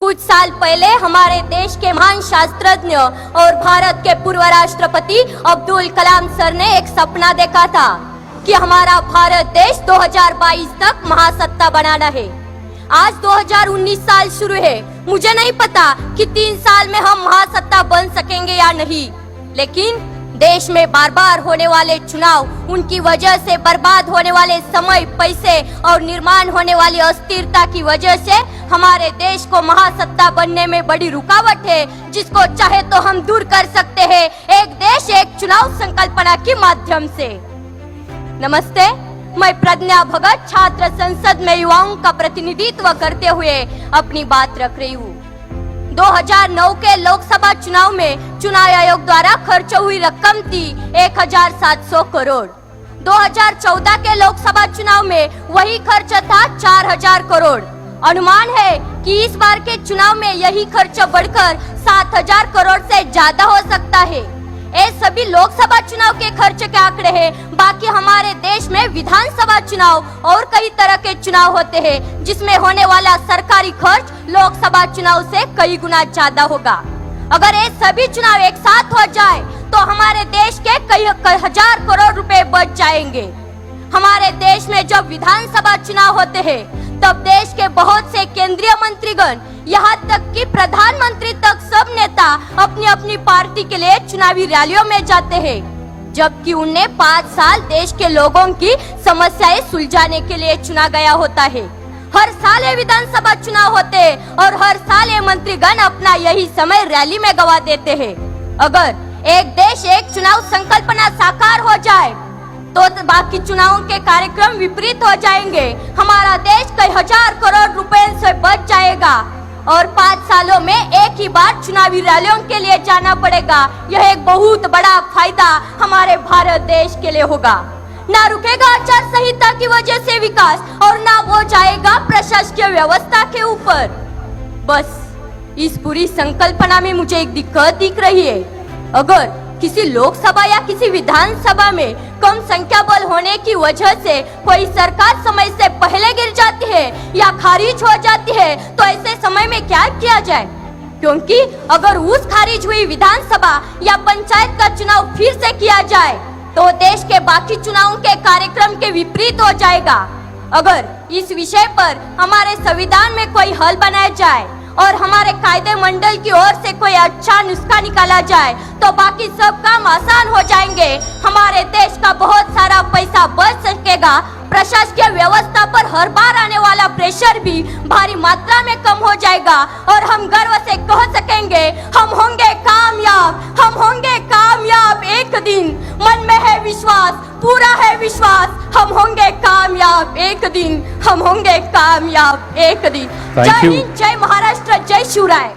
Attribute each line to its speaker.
Speaker 1: कुछ साल पहले हमारे देश के महान शास्त्रज्ञ और भारत के पूर्व राष्ट्रपति अब्दुल कलाम सर ने एक सपना देखा था कि हमारा भारत देश 2022 तक महासत्ता बनाना है। आज 2019 साल शुरू है। मुझे नहीं पता कि 3 साल में हम महासत्ता बन सकेंगे या नहीं, लेकिन देश में बार बार होने वाले चुनाव, उनकी वजह से बर्बाद होने वाले समय, पैसे और निर्माण होने वाली अस्थिरता की वजह से हमारे देश को महासत्ता बनने में बड़ी रुकावट है, जिसको चाहे तो हम दूर कर सकते हैं एक देश एक चुनाव संकल्पना के माध्यम से। नमस्ते, मैं प्रज्ञा भगत छात्र संसद में युवाओं का प्रतिनिधित्व करते हुए अपनी बात रख रही हूँ। 2009 के लोकसभा चुनाव में चुनाव आयोग द्वारा खर्च हुई रकम थी 1700 करोड़। 2014 के लोकसभा चुनाव में वही खर्च था 4000 करोड़। अनुमान है कि इस बार के चुनाव में यही खर्च बढ़कर 7000 करोड़ से ज्यादा हो सकता है। ये सभी लोकसभा चुनाव के खर्च के आंकड़े हैं। बाकी हमारे देश में विधानसभा चुनाव और कई तरह के चुनाव होते हैं, जिसमें होने वाला सरकारी खर्च लोकसभा चुनाव से कई गुना ज्यादा होगा। अगर ये सभी चुनाव एक साथ हो जाए तो हमारे देश के कई हजार करोड़ रुपए बच जाएंगे। हमारे देश में जब विधानसभा चुनाव होते हैं तब देश के बहुत से केंद्रीय मंत्रीगण, यहाँ तक कि प्रधानमंत्री तक, सब नेता अपनी अपनी पार्टी के लिए चुनावी रैलियों में जाते हैं, जबकि उन्हें 5 साल देश के लोगों की समस्याएं सुलझाने के लिए चुना गया होता है। हर साल ये विधानसभा चुनाव होते हैं और हर साल ये मंत्रीगण अपना यही समय रैली में गवा देते हैं। अगर एक देश एक चुनाव संकल्पना साकार हो जाए तो बाकी चुनावों के कार्यक्रम विपरीत हो जाएंगे। हमारा देश कई हजार करोड़ रुपए से बच जाएगा और 5 सालों में एक ही बार चुनावी रैलियों के लिए जाना पड़ेगा। यह एक बहुत बड़ा फायदा हमारे भारत देश के लिए होगा। ना रुकेगा आचार संहिता की वजह से विकास और ना वो जाएगा प्रशासकीय व्यवस्था के ऊपर। बस इस पूरी संकल्पना में मुझे एक दिक्कत दिख रही है। अगर किसी लोकसभा या किसी विधानसभा में कम संख्या बल होने की वजह से कोई सरकार समय से पहले गिर जाती है या खारिज हो जाती है तो ऐसे समय में क्या किया जाए? क्योंकि अगर उस खारिज हुई विधानसभा या पंचायत का चुनाव फिर से किया जाए तो देश के बाकी चुनावों के कार्यक्रम के विपरीत हो जाएगा। अगर इस विषय पर हमारे संविधान में कोई हल बनाया जाए और हमारे कायदे मंडल की ओर से कोई अच्छा नुस्खा निकाला जाए तो बाकी सब काम आसान हो जाएंगे। हमारे देश का बहुत सारा पैसा बच सकेगा। प्रशासकीय व्यवस्था पर हर बार आने वाला प्रेशर भी भारी मात्रा में कम हो जाएगा और हम गर्व से कह सकेंगे, हम होंगे कामयाब, हम होंगे कामयाब एक दिन। मन में है विश्वास, पूरा है विश्वास, हम होंगे कामयाब एक दिन, हम होंगे कामयाब एक दिन। जय हिंद, जय महाराष्ट्र, जय शिवराय।